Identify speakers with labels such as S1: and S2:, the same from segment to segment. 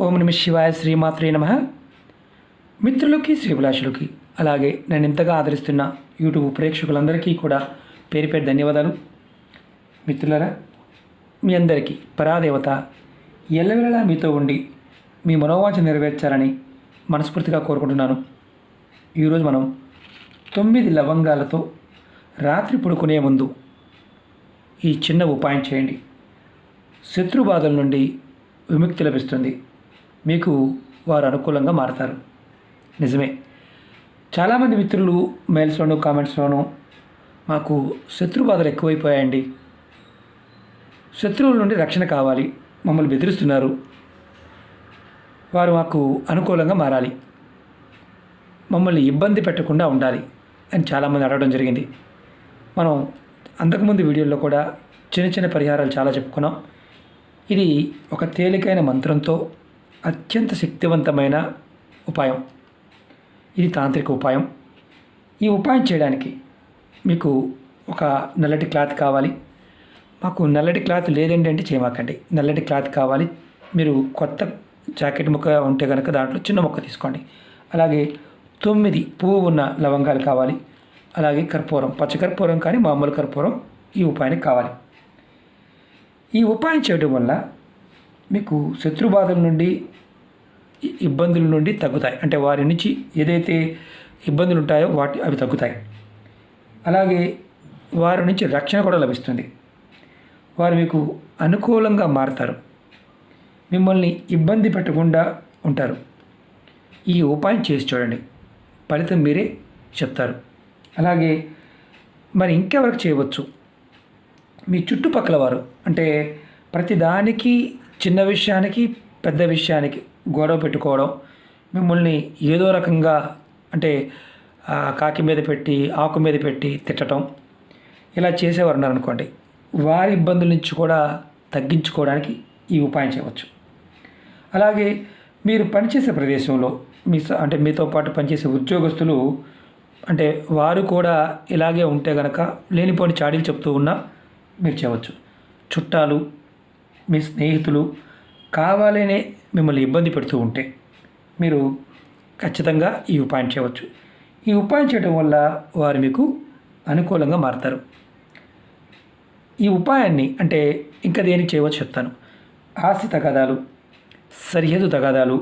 S1: ఓం నమ శివాయ శ్రీమాత్రే నమః. మిత్రులకి శ్రీభిలాషులకి అలాగే నేను ఇంతగా ఆదరిస్తున్న యూట్యూబ్ ప్రేక్షకులందరికీ కూడా పేరు పేరు ధన్యవాదాలు. మిత్రులారా, మీ అందరికీ పరాదేవత ఎల్లవేళలా మీతో ఉండి మీ మనోవాంఛ నెరవేర్చాలని మనస్ఫూర్తిగా కోరుకుంటున్నాను. ఈరోజు మనం 9 లవంగాలతో రాత్రి పడుకునే ముందు ఈ చిన్న ఉపాయం చేయండి. శత్రు బాధల నుండి విముక్తి లభిస్తుంది. మీకు వారు అనుకూలంగా మారతారు. నిజమే, చాలామంది మిత్రులు మెయిల్స్లోనూ కామెంట్స్లోనూ మాకు శత్రు బాధలు ఎక్కువైపోయాయండి, శత్రువుల నుండి రక్షణ కావాలి, మమ్మల్ని బెదిరిస్తున్నారు, వారు మాకు అనుకూలంగా మారాలి, మమ్మల్ని ఇబ్బంది పెట్టకుండా ఉండాలి అని చాలామంది అడగడం జరిగింది. మనం అంతకుముందు వీడియోల్లో కూడా చిన్న చిన్న పరిహారాలు చాలా చెప్పుకున్నాం. ఇది ఒక తేలికైన మంత్రంతో అత్యంత శక్తివంతమైన ఉపాయం. ఇది తాంత్రిక ఉపాయం. ఈ ఉపాయం చేయడానికి మీకు ఒక నల్లటి క్లాత్ కావాలి. మాకు నల్లటి క్లాత్ లేదండి అంటే చేయమాకండి, నల్లటి క్లాత్ కావాలి. మీరు కొత్త జాకెట్ ముక్క ఉంటే కనుక దాంట్లో చిన్న ముక్క తీసుకోండి. అలాగే 9 పువ్వు ఉన్న లవంగాలు కావాలి. అలాగే కర్పూరం, పచ్చకర్పూరం కానీ మామూలు కర్పూరం ఈ ఉపాయానికి కావాలి. ఈ ఉపాయం చేయడం వల్ల మీకు శత్రుబాధల నుండి ఇబ్బందుల నుండి తగ్గుతాయి. అంటే వారి నుంచి ఏదైతే ఇబ్బందులు ఉంటాయో అవి తగ్గుతాయి. అలాగే వారి నుంచి రక్షణ కూడా లభిస్తుంది. వారు మీకు అనుకూలంగా మారుతారు, మిమ్మల్ని ఇబ్బంది పెట్టకుండా ఉంటారు. ఈ ఉపాయం చేసి చూడండి, ఫలితం మీరే చెప్తారు. అలాగే మరి ఇంకెవరికి చేయవచ్చు? మీ చుట్టుపక్కల వారు, అంటే ప్రతిదానికి చిన్న విషయానికి పెద్ద విషయానికి గొడవ పెట్టుకోవడం, మిమ్మల్ని ఏదో రకంగా అంటే కాకి మీద పెట్టి ఆకు మీద పెట్టి తిట్టడం, ఇలా చేసేవారు ఉన్నారనుకోండి, వారి ఇబ్బందుల నుంచి కూడా తగ్గించుకోవడానికి ఈ ఉపాయం చేయవచ్చు. అలాగే మీరు పనిచేసే ప్రదేశంలో అంటే మీతో పాటు పనిచేసే ఉద్యోగస్తులు అంటే వారు కూడా ఇలాగే ఉంటే కనుక లేనిపోని చాడీలు చెప్తూ ఉన్నా మీరు చేయవచ్చు. చుట్టాలు, మీ స్నేహితులు కావాలనే మిమ్మల్ని ఇబ్బంది పెడుతూ ఉంటే మీరు ఖచ్చితంగా ఈ ఉపాయం చేయవచ్చు. ఈ ఉపాయం చేయడం వల్ల వారు మీకు అనుకూలంగా మారుతారు. ఈ ఉపాయాన్ని అంటే ఇంకా దేనికి చేయవచ్చు చెప్తాను. ఆస్తి తగాదాలు, సరిహద్దు తగాదాలు,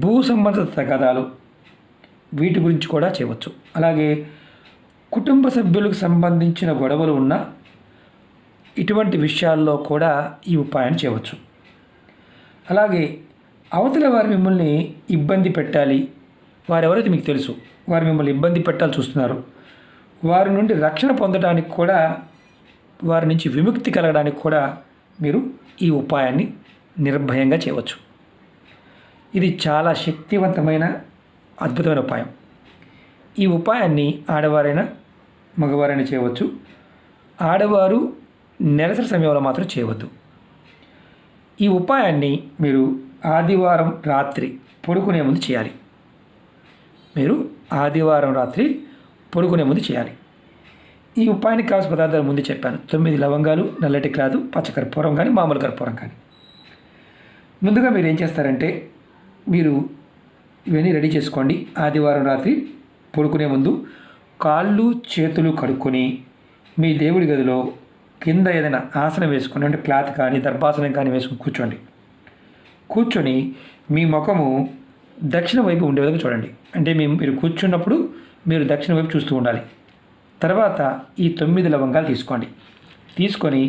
S1: భూ సంబంధిత తగాదాలు, వీటి గురించి కూడా చేయవచ్చు. అలాగే కుటుంబ సభ్యులకు సంబంధించిన గొడవలు ఉన్న ఇటువంటి విషయాల్లో కూడా ఈ ఉపాయం చేయవచ్చు. అలాగే అవతల వారు మిమ్మల్ని ఇబ్బంది పెట్టాలి, వారెవరైతే మీకు తెలుసు వారు మిమ్మల్ని ఇబ్బంది పెట్టాలి చూస్తున్నారు, వారి నుండి రక్షణ పొందడానికి కూడా, వారి నుంచి విముక్తి కలగడానికి కూడా మీరు ఈ ఉపాయాన్ని నిర్భయంగా చేయవచ్చు. ఇది చాలా శక్తివంతమైన అద్భుతమైన ఉపాయం. ఈ ఉపాయాన్ని ఆడవారైనా మగవారైనా చేయవచ్చు. ఆడవారు నెలసరి సమయంలో మాత్రం చేయవద్దు. ఈ ఉపాయాన్ని మీరు ఆదివారం రాత్రి పడుకునే ముందు చేయాలి. మీరు ఆదివారం రాత్రి పడుకునే ముందు చేయాలి. ఈ ఉపాయానికి కావాల్సిన పదార్థాలు ముందు చెప్పాను. 9 లవంగాలు, నల్లటి క్లాతు, పచ్చకర్పూరం కానీ మామూలు కర్పూరం కానీ. ముందుగా మీరు ఏం చేస్తారంటే, మీరు ఇవన్నీ రెడీ చేసుకోండి. ఆదివారం రాత్రి పడుకునే ముందు కాళ్ళు చేతులు కడుక్కొని మీ దేవుడి గదిలో కింద ఏదైనా ఆసనం వేసుకొని, అంటే క్లాత్ కానీ దర్భాసనం కానీ వేసుకొని కూర్చోండి. కూర్చొని మీ ముఖము దక్షిణ వైపు ఉండే విధంగా చూడండి. అంటే మీరు కూర్చున్నప్పుడు మీరు దక్షిణ వైపు చూస్తూ ఉండాలి. తర్వాత ఈ 9 లవంగాలు తీసుకోండి. తీసుకొని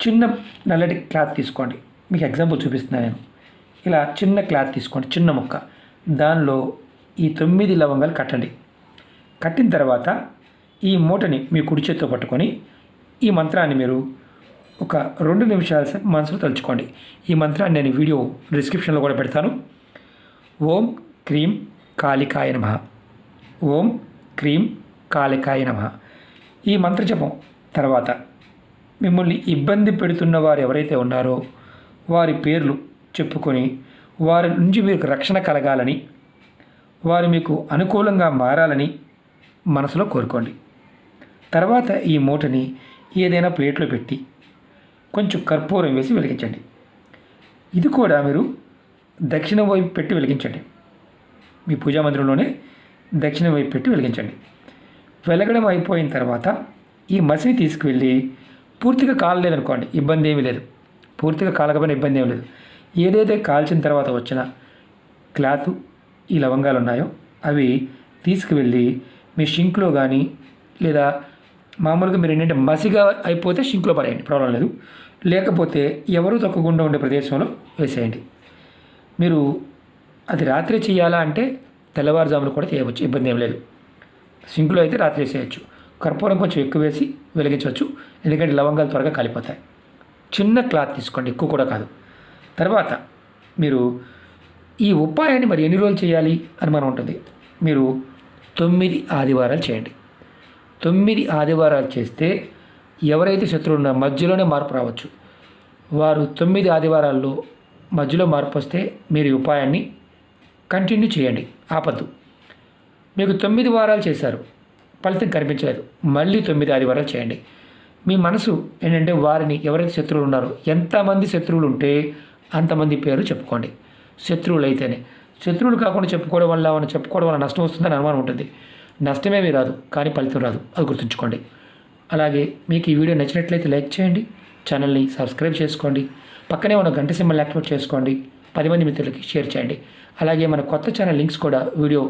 S1: చిన్న నల్లటి క్లాత్ తీసుకోండి. మీకు ఎగ్జాంపుల్ చూపిస్తున్నాను నేను. ఇలా చిన్న క్లాత్ తీసుకోండి, చిన్న ముక్క. దానిలో ఈ 9 లవంగాలు కట్టండి. కట్టిన తర్వాత ఈ మూటని మీ కుడి చేతితో పట్టుకొని ఈ మంత్రాన్ని మీరు ఒక 2 నిమిషాలు మనసులో తలుచుకోండి. ఈ మంత్రాన్ని నేను వీడియో డిస్క్రిప్షన్లో కూడా పెడతాను. ఓం క్రీం కాళికాయ నమః, ఓం క్రీం కాళికాయ నమః. ఈ మంత్ర జపం తర్వాత మిమ్మల్ని ఇబ్బంది పెడుతున్న వారు ఎవరైతే ఉన్నారో వారి పేర్లు చెప్పుకొని వారి నుంచి మీకు రక్షణ కలగాలని, వారు మీకు అనుకూలంగా మారాలని మనసులో కోరుకోండి. తర్వాత ఈ మూటని ఏదైనా ప్లేట్లో పెట్టి కొంచెం కర్పూరం వేసి వెలిగించండి. ఇది కూడా మీరు దక్షిణం వైపు పెట్టి వెలిగించండి. మీ పూజా మందిరంలోనే దక్షిణం వైపు పెట్టి వెలిగించండి. వెలగడం అయిపోయిన తర్వాత ఈ మసిని తీసుకువెళ్ళి, పూర్తిగా కాలలేదనుకోండి, ఇబ్బంది ఏమీ లేదు. పూర్తిగా కాలకపోయినా ఇబ్బంది ఏమీ లేదు. ఏదైతే కాల్చిన తర్వాత వచ్చిన క్లాత్, ఈ లవంగాలు ఉన్నాయో అవి తీసుకువెళ్ళి మీ షింక్లో కానీ, లేదా మామూలుగా మీరు ఏంటంటే మసిగా అయిపోతే షింక్లో పడేయండి, ప్రాబ్లం లేదు. లేకపోతే ఎవరు తొక్కకుండా ఉండే ప్రదేశంలో వేసేయండి. మీరు అది రాత్రి చేయాలా అంటే తెల్లవారుజామున కూడా చేయవచ్చు, ఇబ్బంది ఏం లేదు. సింక్లో అయితే రాత్రి వేసేయచ్చు. కర్పూరం కొంచెం ఎక్కువ వేసి వెలిగించవచ్చు, ఎందుకంటే లవంగాలు త్వరగా కాలిపోతాయి. చిన్న క్లాత్ తీసుకోండి, ఎక్కువ కూడా కాదు. తర్వాత మీరు ఈ ఉపాయాన్ని మరి ఎన్ని రోజులు చేయాలి అని మనం ఉంటుంది. మీరు 9 ఆదివారాలు చేయండి. 9 ఆదివారాలు చేస్తే ఎవరైతే శత్రువులు ఉన్నారో మధ్యలోనే మార్పు రావచ్చు. వారు 9 ఆదివారాల్లో మధ్యలో మార్పు వస్తే మీరు ఈ ఉపాయాన్ని కంటిన్యూ చేయండి, ఆపద్దు. మీకు 9 వారాలు చేశారు, ఫలితం కనిపించలేదు, మళ్ళీ 9 ఆదివారాలు చేయండి. మీ మనసు ఏంటంటే వారిని, ఎవరైతే శత్రువులు ఉన్నారో, ఎంతమంది శత్రువులు ఉంటే అంతమంది పేరు చెప్పుకోండి. శత్రువులు అయితేనే. శత్రువులు కాకుండా చెప్పుకోవడం వల్ల నష్టం వస్తుందని అనుమానం ఉంటుంది. నష్టమేమీ రాదు, కానీ ఫలితం రాదు, అది గుర్తుంచుకోండి. అలాగే మీకు ఈ వీడియో నచ్చినట్లయితే లైక్ చేయండి, ఛానల్ని సబ్స్క్రైబ్ చేసుకోండి, పక్కనే ఉన్న గంట సింబల్ని యాక్టివేట్ చేసుకోండి, 10 మంది మిత్రులకి షేర్ చేయండి. అలాగే మన కొత్త ఛానల్ లింక్స్ కూడా వీడియో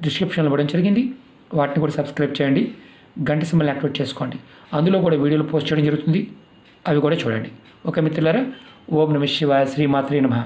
S1: డిస్క్రిప్షన్లో ఇవ్వడం జరిగింది, వాటిని కూడా సబ్స్క్రైబ్ చేయండి, గంట సింబల్ని యాక్టివేట్ చేసుకోండి. అందులో కూడా వీడియోలు పోస్ట్ చేయడం జరుగుతుంది, అవి కూడా చూడండి. ఓకే మిత్రులారా, ఓం నమః శివాయ, శ్రీమాత్రే నమః.